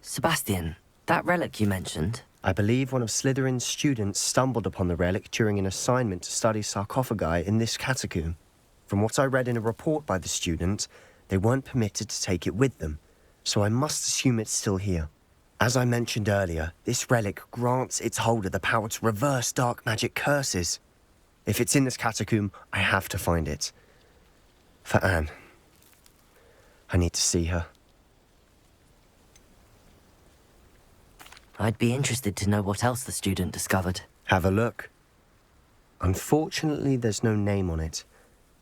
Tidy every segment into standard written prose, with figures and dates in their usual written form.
Sebastian, that relic you mentioned? I believe one of Slytherin's students stumbled upon the relic during an assignment to study sarcophagi in this catacomb. From what I read in a report by the student, they weren't permitted to take it with them, so I must assume it's still here. As I mentioned earlier, this relic grants its holder the power to reverse dark magic curses. If it's in this catacomb, I have to find it. For Anne. I need to see her. I'd be interested to know what else the student discovered. Have a look. Unfortunately, there's no name on it,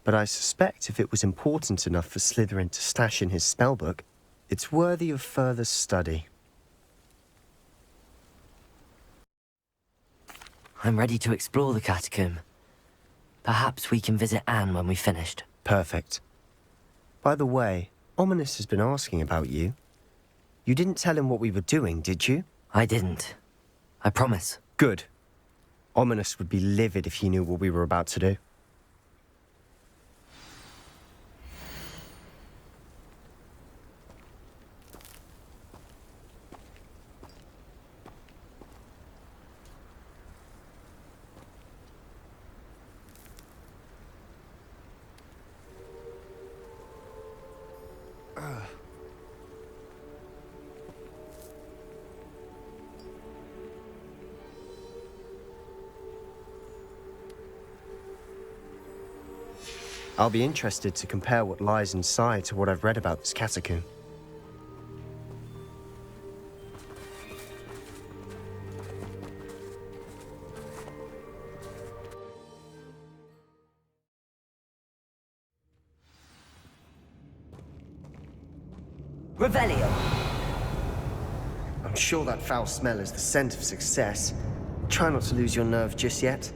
but I suspect if it was important enough for Slytherin to stash in his spellbook, it's worthy of further study. I'm ready to explore the catacomb. Perhaps we can visit Anne when we've finished. Perfect. By the way, Ominous has been asking about you. You didn't tell him what we were doing, did you? I didn't. I promise. Good. Ominous would be livid if he knew what we were about to do. I'll be interested to compare what lies inside to what I've read about this catacomb. Revelio! I'm sure that foul smell is the scent of success. Try not to lose your nerve just yet.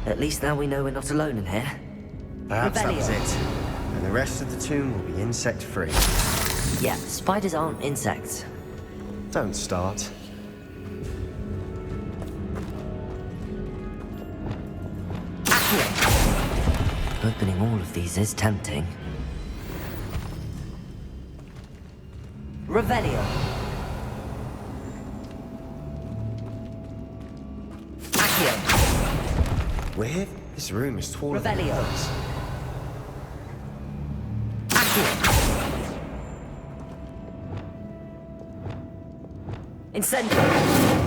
At least now we know we're not alone in here. Perhaps that was it. And the rest of the tomb will be insect-free. Yeah, spiders aren't insects. Don't start. Opening all of these is tempting. Revelio. Accio. Weird? This room is taller Revelio. than it does. Accio. Incendio.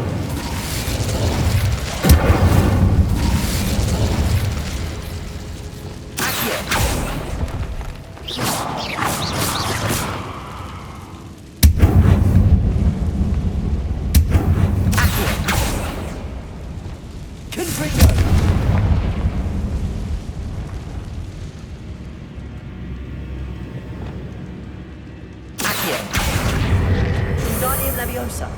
Leviosa.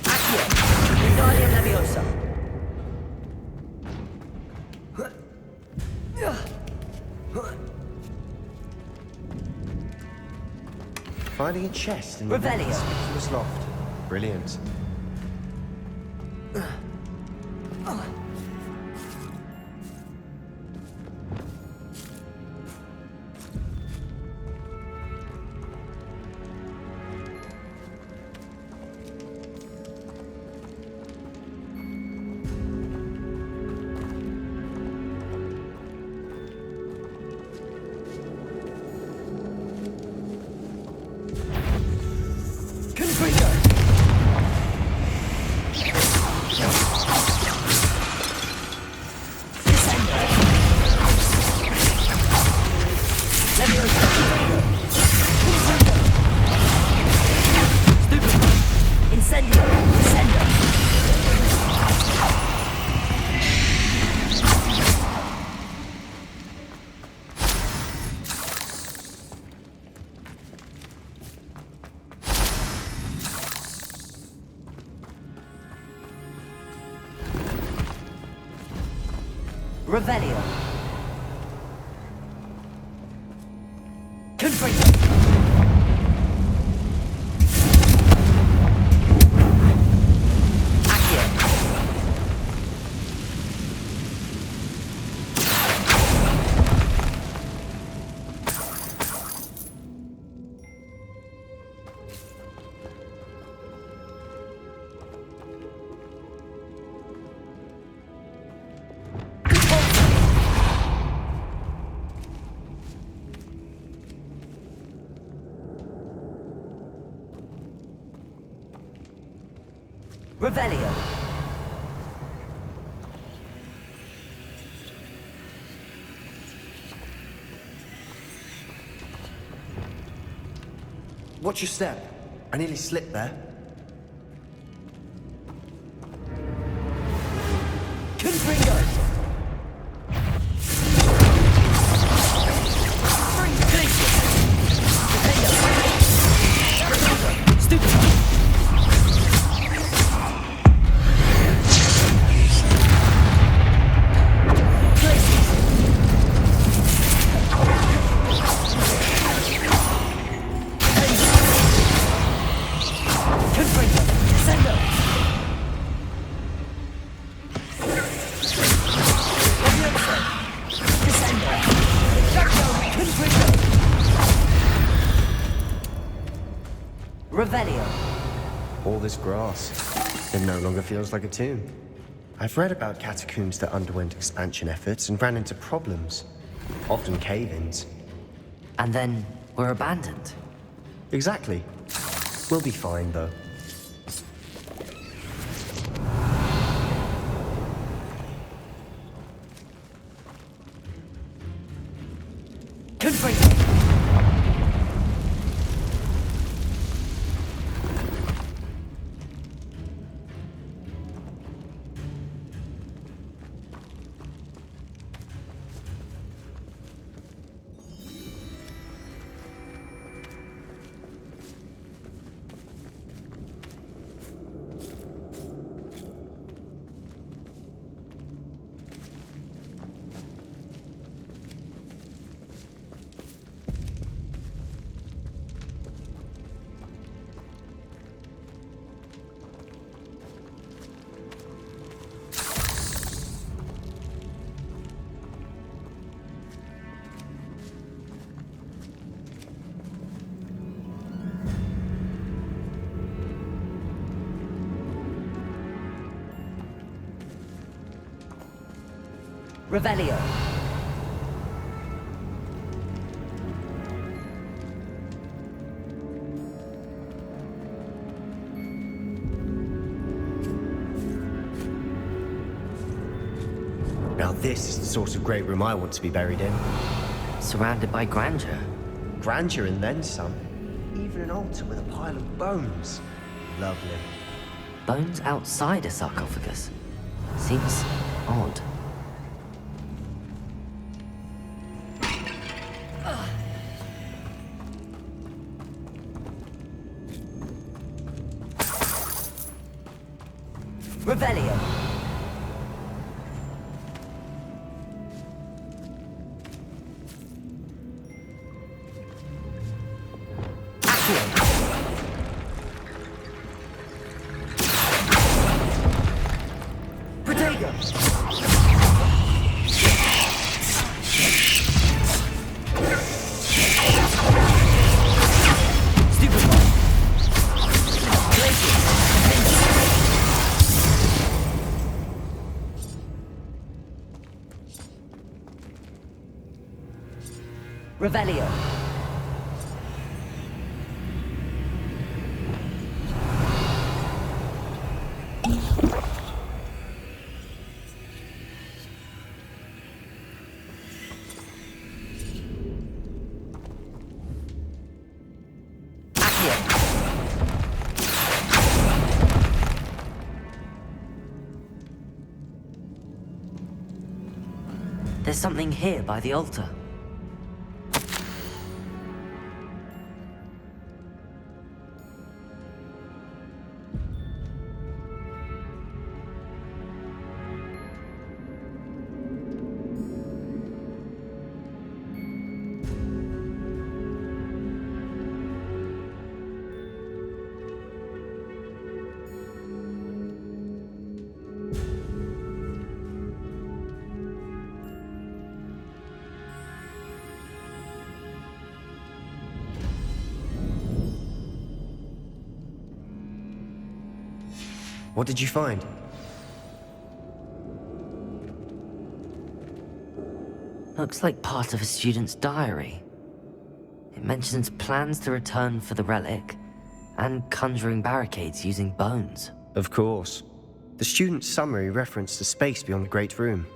Accio. Wingardium Leviosa. Finding a chest in the Revelio. conspicuous loft. Brilliant. Revelio. Confringo. Accio. Revelio. Watch your step. I nearly slipped there. Confringo. Stupid. Revelio. All this grass. It no longer feels like a tomb. I've read about catacombs that underwent expansion efforts and ran into problems. Often cave-ins. And then we're abandoned. Exactly. We'll be fine, though. Confringo. Revelio. Now this is the sort of great room I want to be buried in. Surrounded by grandeur. Grandeur and then some. Even an altar with a pile of bones. Lovely. Bones outside a sarcophagus. Seems odd. Revelio. Accio. Protego. Stupid one. Revelio. Accio. There's something here by the altar. What did you find? Looks like part of a student's diary. It mentions plans to return for the relic, and conjuring barricades using bones. Of course. The student's summary referenced the space beyond the Great Room,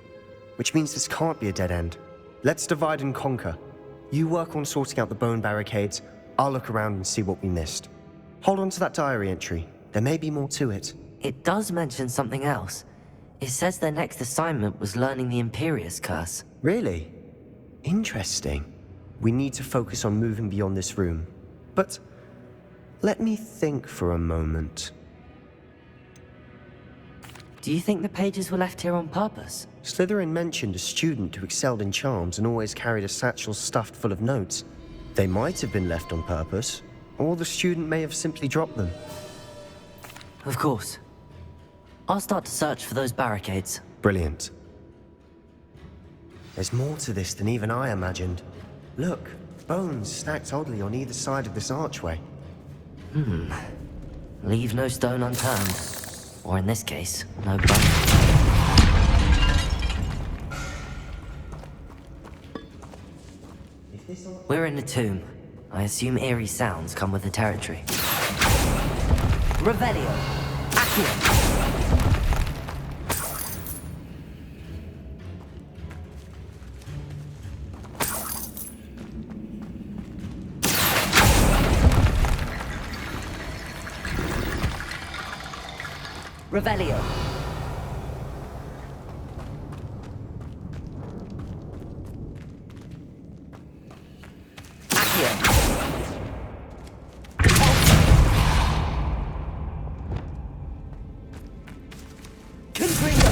which means this can't be a dead end. Let's divide and conquer. You work on sorting out the bone barricades, I'll look around and see what we missed. Hold on to that diary entry. There may be more to it. It does mention something else. It says their next assignment was learning the Imperius Curse. Really? Interesting. We need to focus on moving beyond this room. But let me think for a moment. Do you think the pages were left here on purpose? Slytherin mentioned a student who excelled in charms and always carried a satchel stuffed full of notes. They might have been left on purpose, or the student may have simply dropped them. Of course. I'll start to search for those barricades. Brilliant. There's more to this than even I imagined. Look, bones stacked oddly on either side of this archway. Leave no stone unturned. Or in this case, no bone. We're in the tomb. I assume eerie sounds come with the territory. Revelio! Accio! Revelio. Accio. Confringo.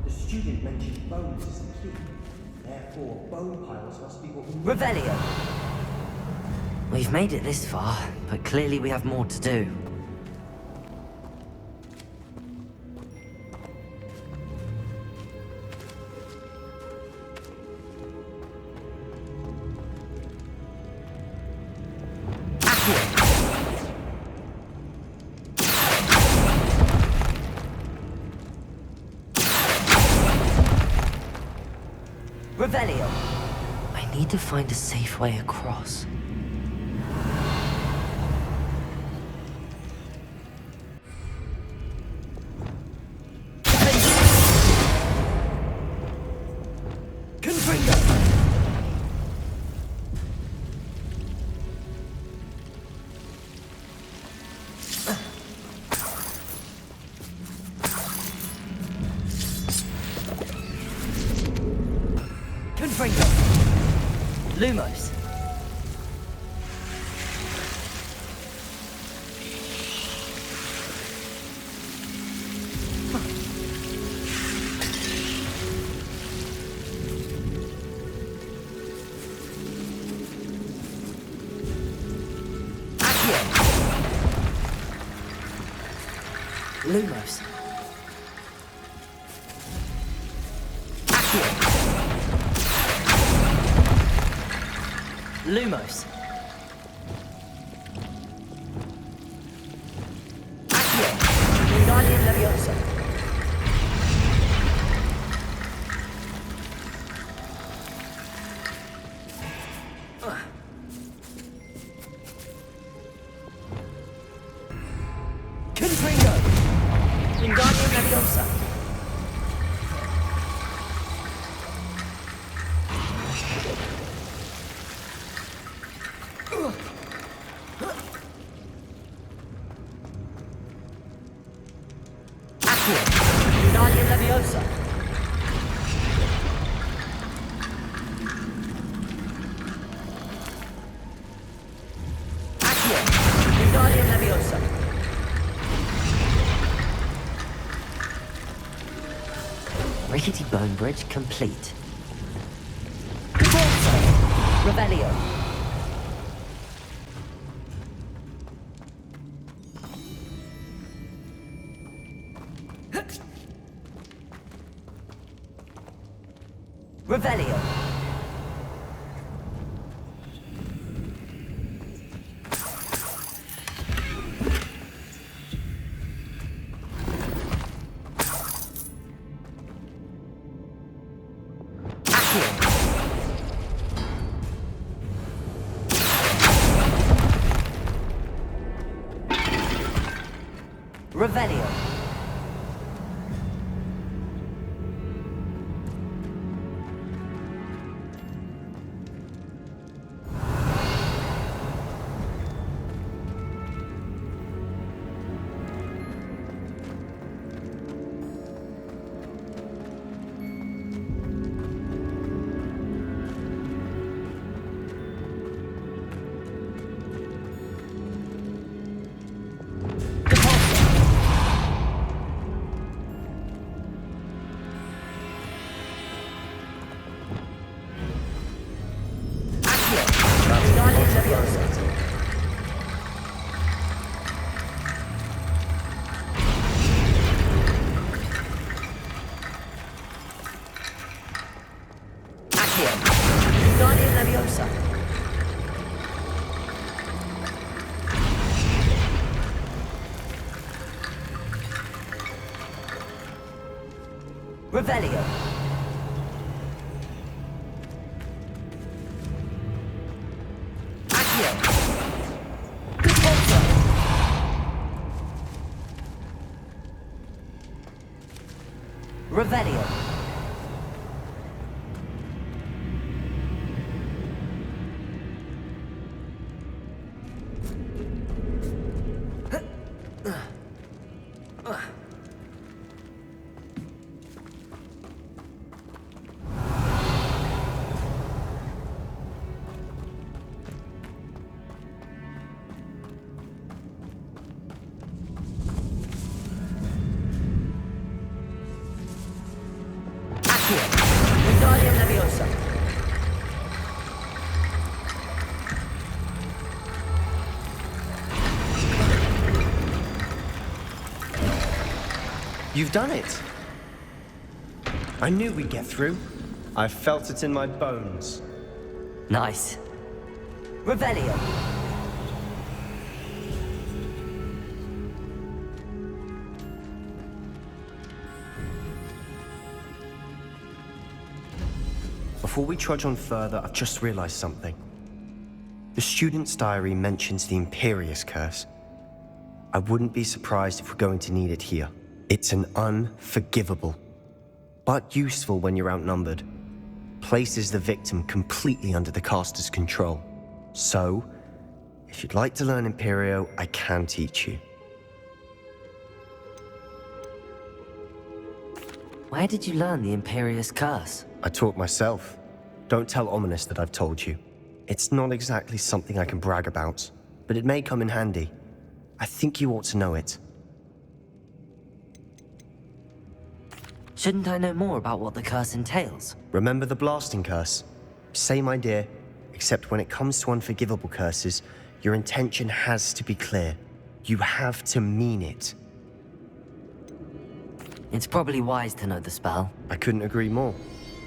The student mentioned bones as the key. Therefore, bone piles must be what we... Revelio. We've made it this far, but clearly we have more to do. Revelio. I need to find a safe way across. Lumos. Accio. Lumos. Accio. Lumos. Accio. Wingardium Leviosa. Confringo. Wingardium Leviosa. Wingardium Leviosa. Accio. Wingardium Leviosa. Rickety bone bridge complete. Revelio. Revelio. Revelio. Revelio. Accio. Repulsor. Revelio. Wingardium Leviosa. You've done it! I knew we'd get through. I felt it in my bones. Nice. Revelio. Before we trudge on further, I've just realized something. The student's diary mentions the Imperious Curse. I wouldn't be surprised if we're going to need it here. It's an unforgivable, but useful when you're outnumbered. Places the victim completely under the caster's control. So, if you'd like to learn Imperio, I can teach you. Where did you learn the Imperious Curse? I taught myself. Don't tell Ominous that I've told you. It's not exactly something I can brag about, but it may come in handy. I think you ought to know it. Shouldn't I know more about what the curse entails? Remember the blasting curse? Same idea, except when it comes to unforgivable curses, your intention has to be clear. You have to mean it. It's probably wise to know the spell. I couldn't agree more.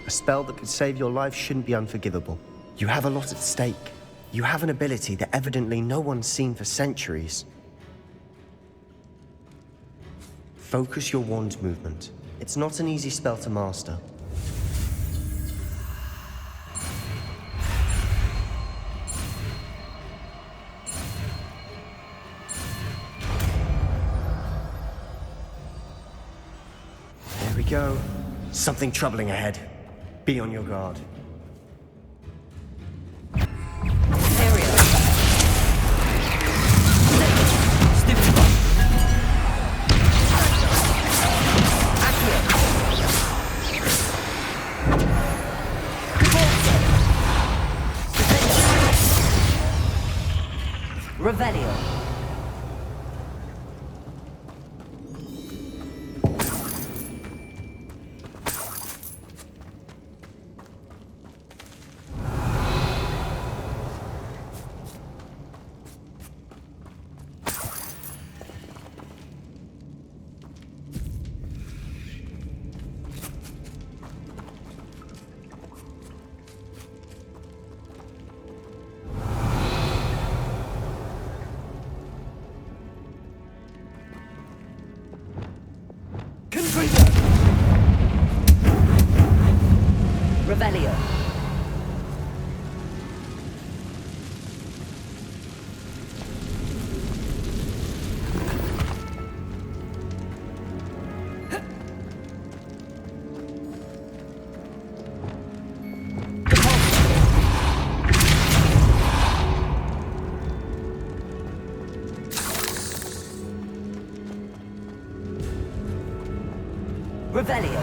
A spell that could save your life shouldn't be unforgivable. You have a lot at stake. You have an ability that evidently no one's seen for centuries. Focus your wand movement. It's not an easy spell to master. There we go. Something troubling ahead. Be on your guard. Revelio. Revelio.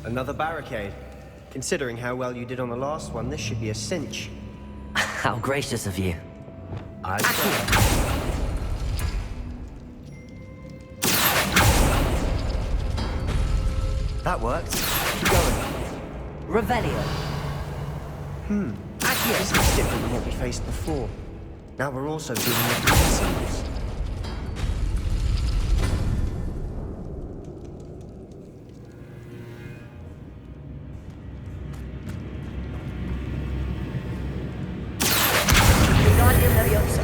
Another barricade. Considering how well you did on the last one, this should be a cinch. How gracious of you. That worked. Keep going. Revelio. This looks different than what we faced before. Now we're also dealing with green symbols. Wingardium Leviosa.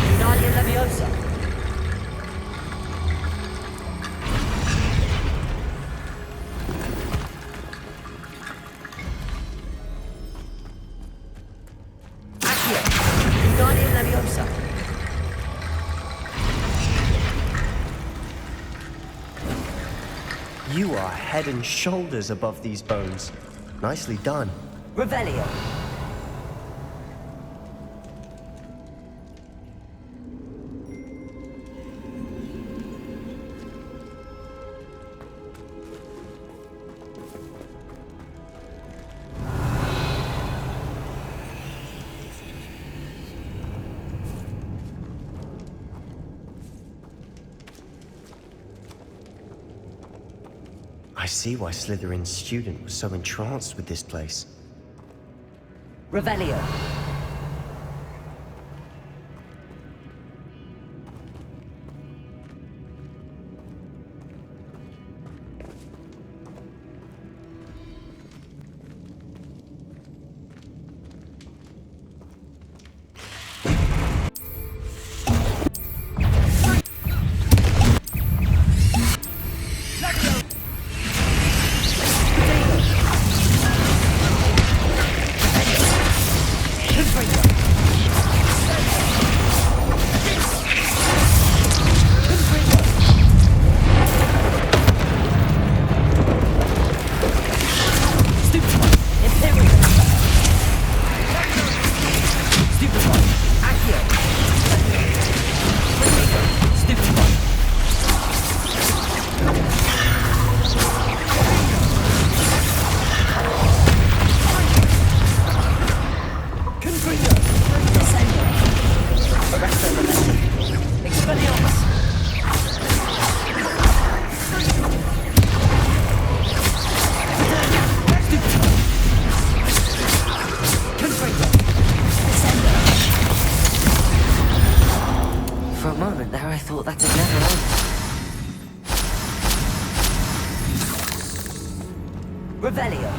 Wingardium Leviosa. Accio. Wingardium Leviosa. You are head and shoulders above these bones. Nicely done. Revelio. I see why Slytherin's student was so entranced with this place. Revelio. For a moment there, I thought that had never ended. Revelio.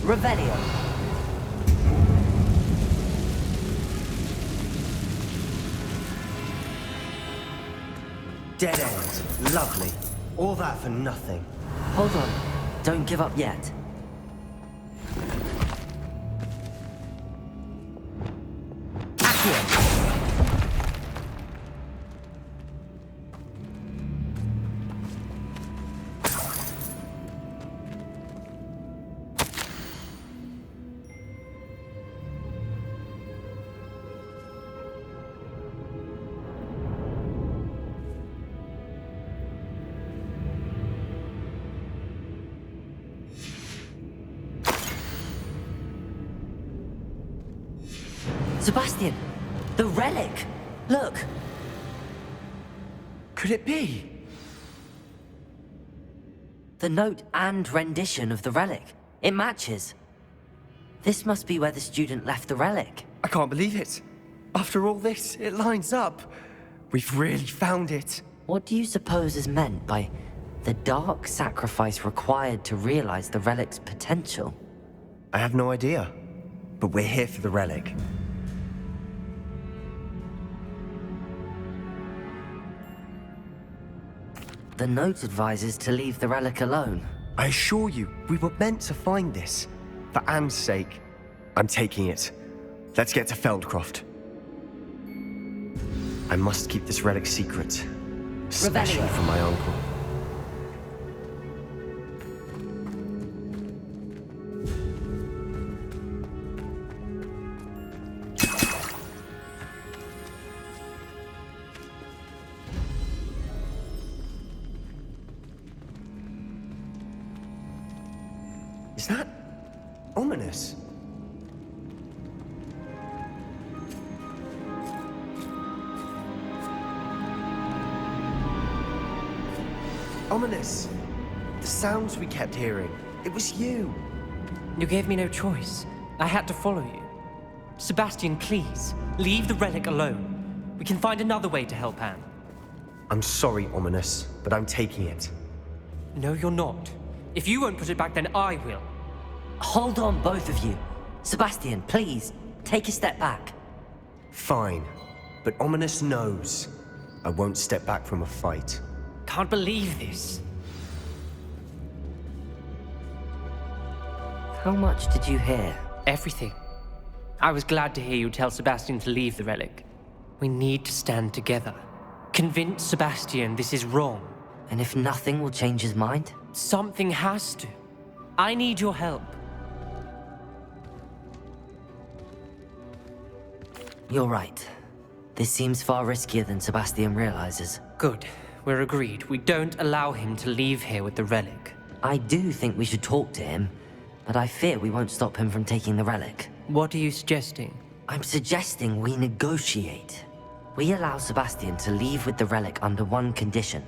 Revelio. Dead end. Lovely. All that for nothing. Hold on. Don't give up yet. Accio. Sebastian! The relic! Look! Could it be? The note and rendition of the relic. It matches. This must be where the student left the relic. I can't believe it. After all this, it lines up. We've really found it. What do you suppose is meant by the dark sacrifice required to realize the relic's potential? I have no idea, but we're here for the relic. The note advises to leave the relic alone. I assure you, we were meant to find this. For Anne's sake, I'm taking it. Let's get to Feldcroft. I must keep this relic secret, especially Revelio. from my uncle. Is that ominous? Ominous. The sounds we kept hearing. It was you. You gave me no choice. I had to follow you. Sebastian, please, leave the relic alone. We can find another way to help Anne. I'm sorry, Ominous, but I'm taking it. No, you're not. If you won't put it back, then I will. Hold on, both of you. Sebastian, please, take a step back. Fine, but Ominous knows I won't step back from a fight. Can't believe this. How much did you hear? Everything. I was glad to hear you tell Sebastian to leave the relic. We need to stand together. Convince Sebastian this is wrong. And if nothing will change his mind? Something has to. I need your help. You're right. This seems far riskier than Sebastian realizes. Good. We're agreed. We don't allow him to leave here with the relic. I do think we should talk to him, but I fear we won't stop him from taking the relic. What are you suggesting? I'm suggesting we negotiate. We allow Sebastian to leave with the relic under one condition.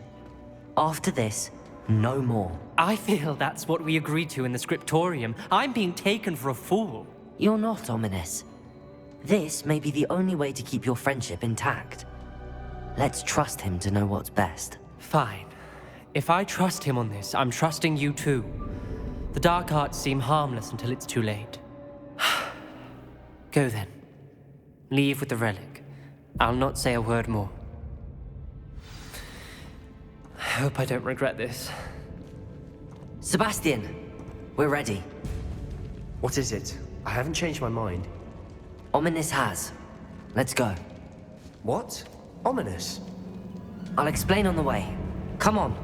After this, no more. I feel that's what we agreed to in the scriptorium. I'm being taken for a fool. You're not, Ominous. This may be the only way to keep your friendship intact. Let's trust him to know what's best. Fine. If I trust him on this, I'm trusting you too. The dark arts seem harmless until it's too late. Go then. Leave with the relic. I'll not say a word more. I hope I don't regret this. Sebastian, we're ready. What is it? I haven't changed my mind. Ominous has. Let's go. What? Ominous? I'll explain on the way. Come on.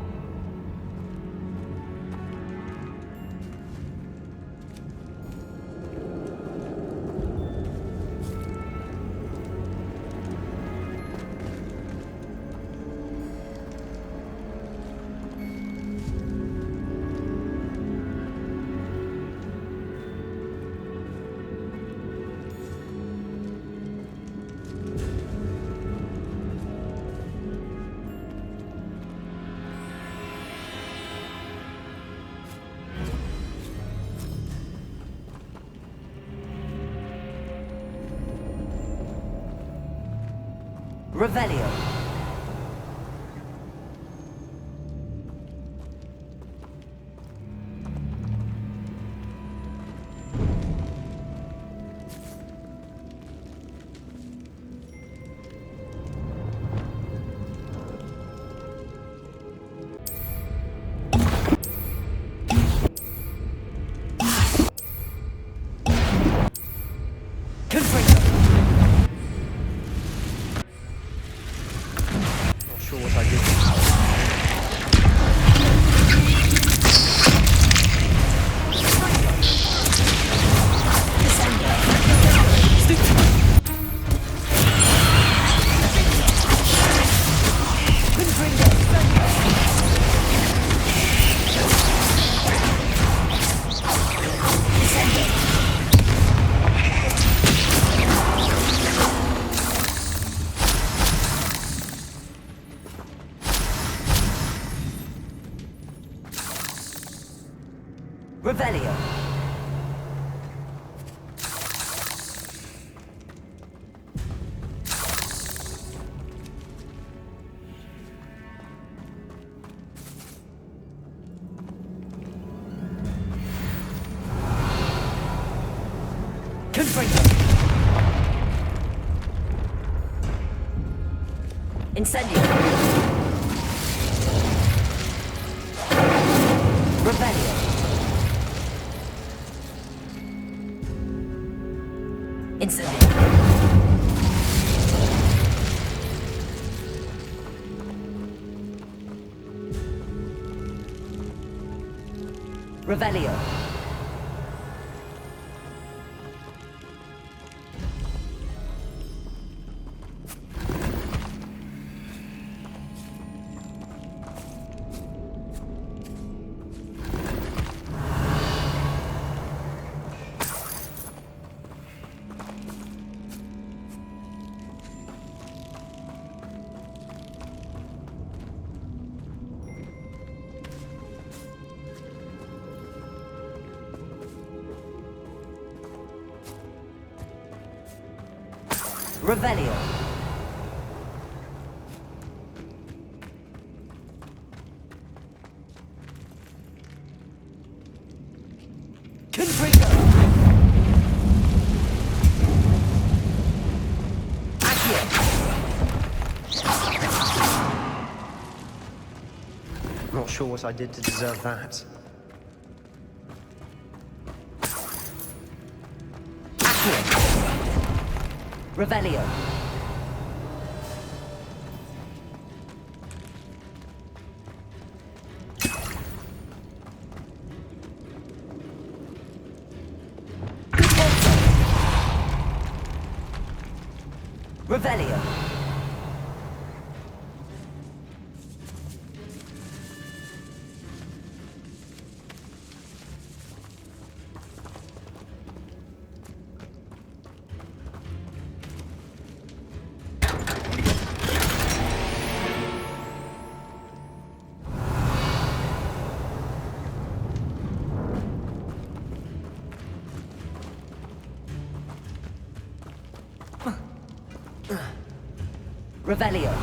Revelio. Not sure what I did. Confringo! Incendio! Rebellion! Incendio! Revelio! Revelio! Confringo! Accio! Not sure what I did to deserve that. Accio! Revelio! Revelio! Revelio!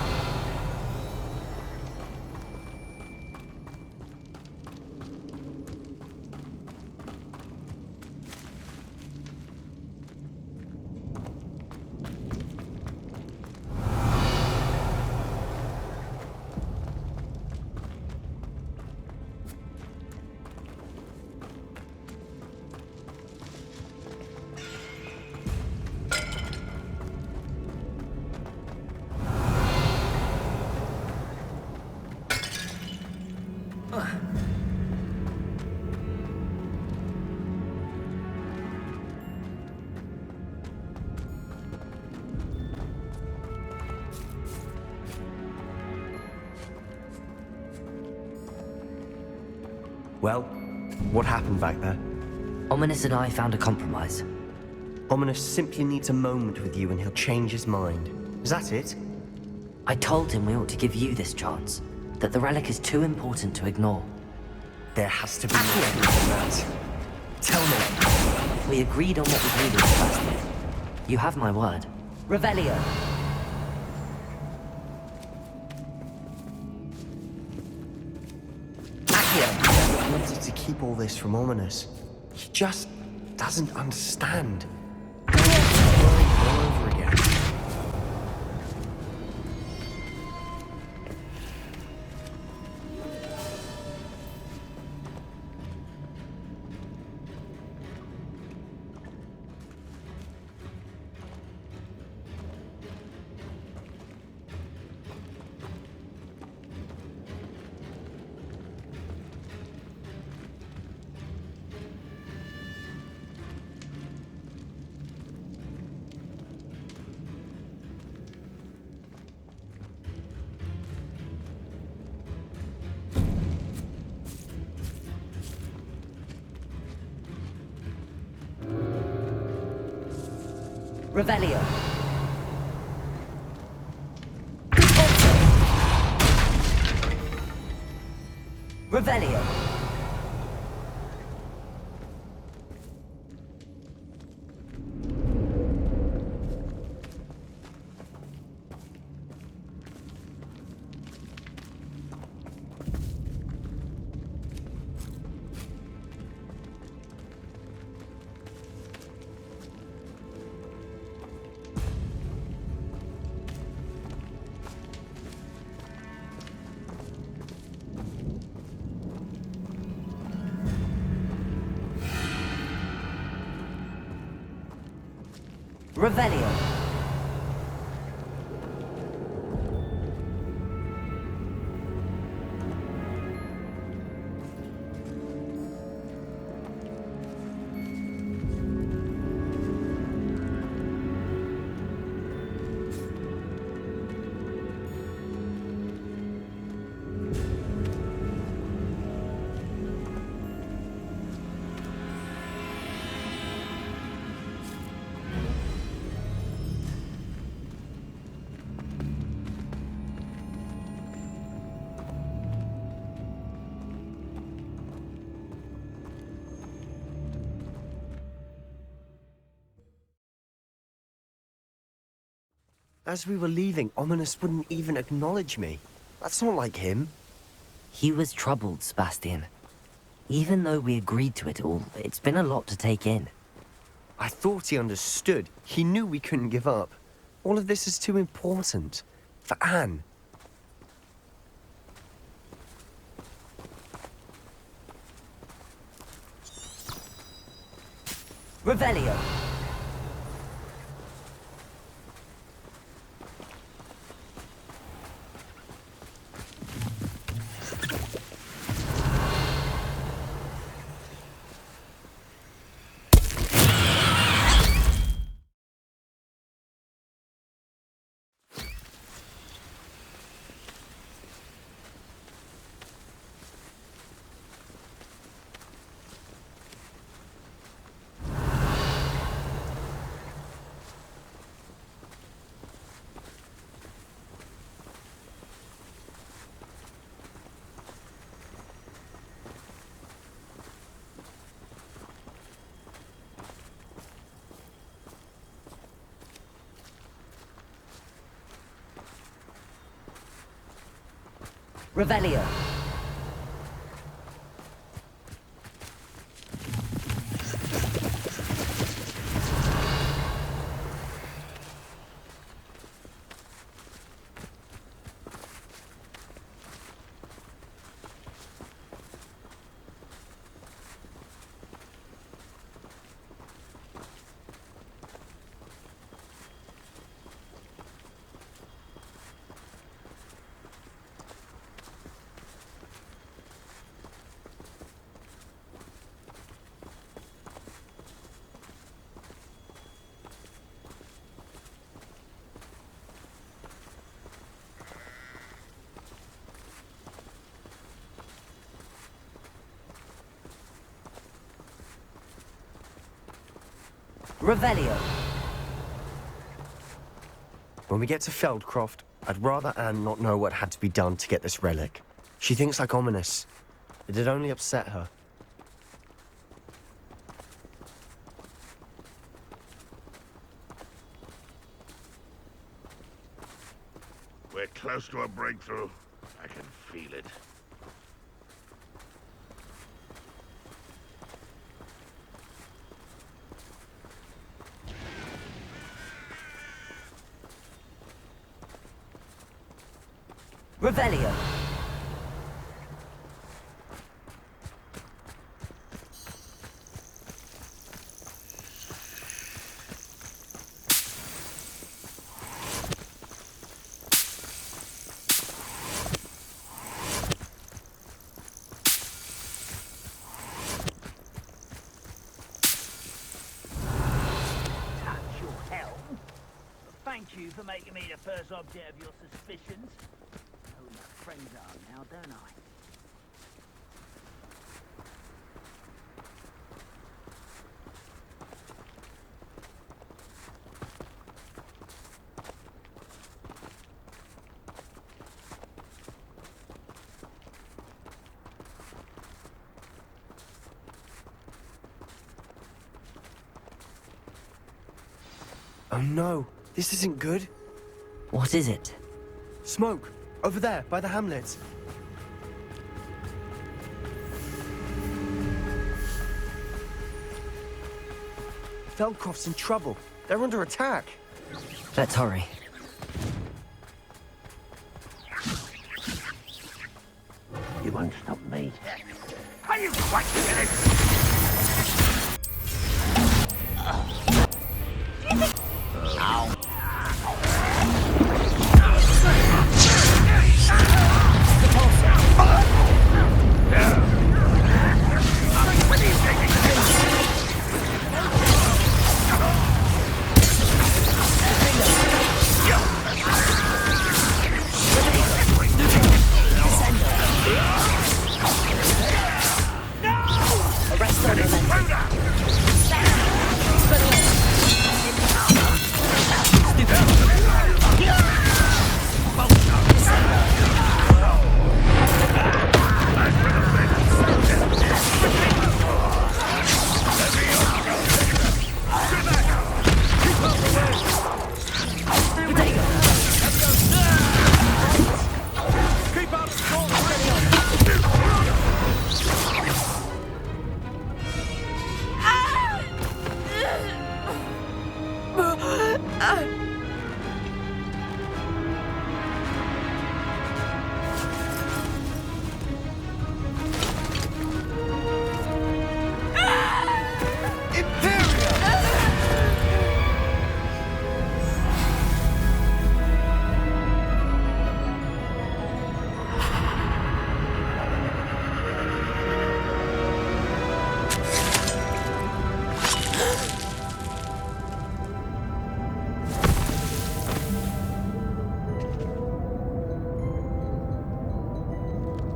Well, what happened back there? Ominous and I found a compromise. Ominous simply needs a moment with you and he'll change his mind. Is that it? I told him we ought to give you this chance, that the relic is too important to ignore. There has to be more than that. Tell me. We agreed on what was needed, Sebastian. You have my word. Revelio! I wanted to keep all this from Ominous. He just doesn't understand. All over again. Revelio! Revelio! Revelio. As we were leaving, Ominous wouldn't even acknowledge me. That's not like him. He was troubled, Sebastian. Even though we agreed to it all, it's been a lot to take in. I thought he understood. He knew we couldn't give up. All of this is too important. For Anne. Revelio. Revelio. Revelio. When we get to Feldcroft, I'd rather Anne not know what had to be done to get this relic. She thinks like Ominous. It'd only upset her. We're close to a breakthrough. I can feel it. Revelio. Touch your helm. Thank you for making me the first object of your suspicions. Know who my friends are now, don't I? Oh no, this isn't good. What is it? Smoke! Over there, by the hamlet. Feldcroft's in trouble. They're under attack. Let's hurry. You won't stop me. Are you quite finished?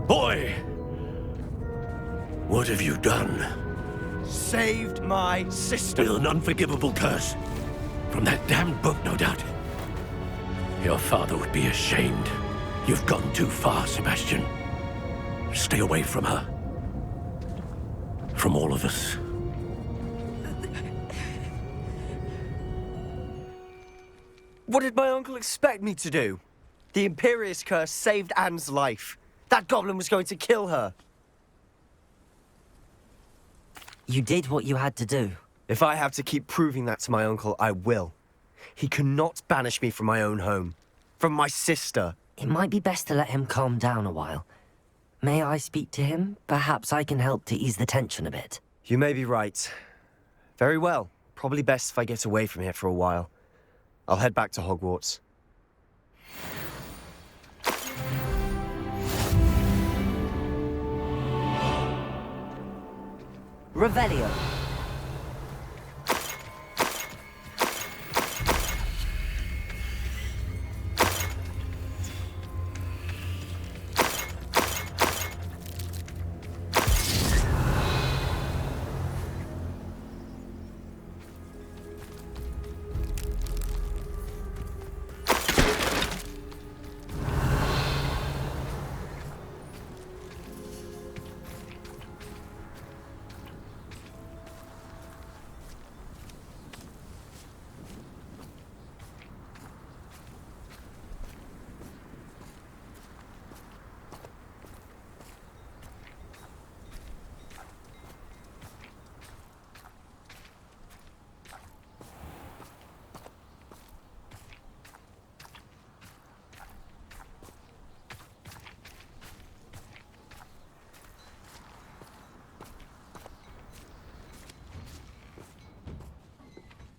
Boy! What have you done? Saved my sister. With an unforgivable curse. From that damned book, no doubt. Your father would be ashamed. You've gone too far, Sebastian. Stay away from her. From all of us. What did my uncle expect me to do? The Imperious curse saved Anne's life. That goblin was going to kill her. You did what you had to do. If I have to keep proving that to my uncle, I will. He cannot banish me from my own home. From my sister. It might be best to let him calm down a while. May I speak to him? Perhaps I can help to ease the tension a bit. You may be right. Very well. Probably best if I get away from here for a while. I'll head back to Hogwarts. Revelio.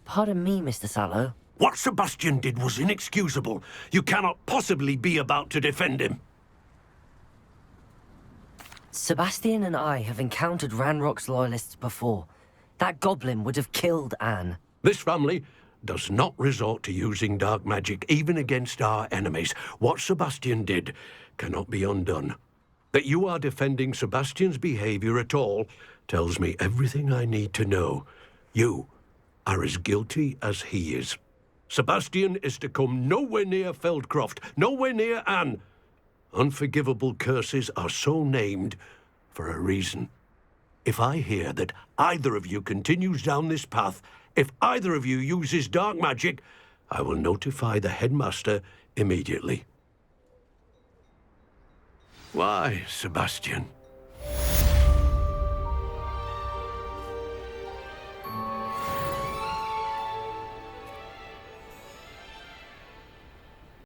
Pardon me, Mr. Sallow. What Sebastian did was inexcusable. You cannot possibly be about to defend him. Sebastian and I have encountered Ranrock's loyalists before. That goblin would have killed Anne. This family does not resort to using dark magic, even against our enemies. What Sebastian did cannot be undone. That you are defending Sebastian's behavior at all tells me everything I need to know. You are as guilty as he is. Sebastian is to come nowhere near Feldcroft, nowhere near Anne. Unforgivable curses are so named for a reason. If I hear that either of you continues down this path, if either of you uses dark magic, I will notify the headmaster immediately. Why, Sebastian?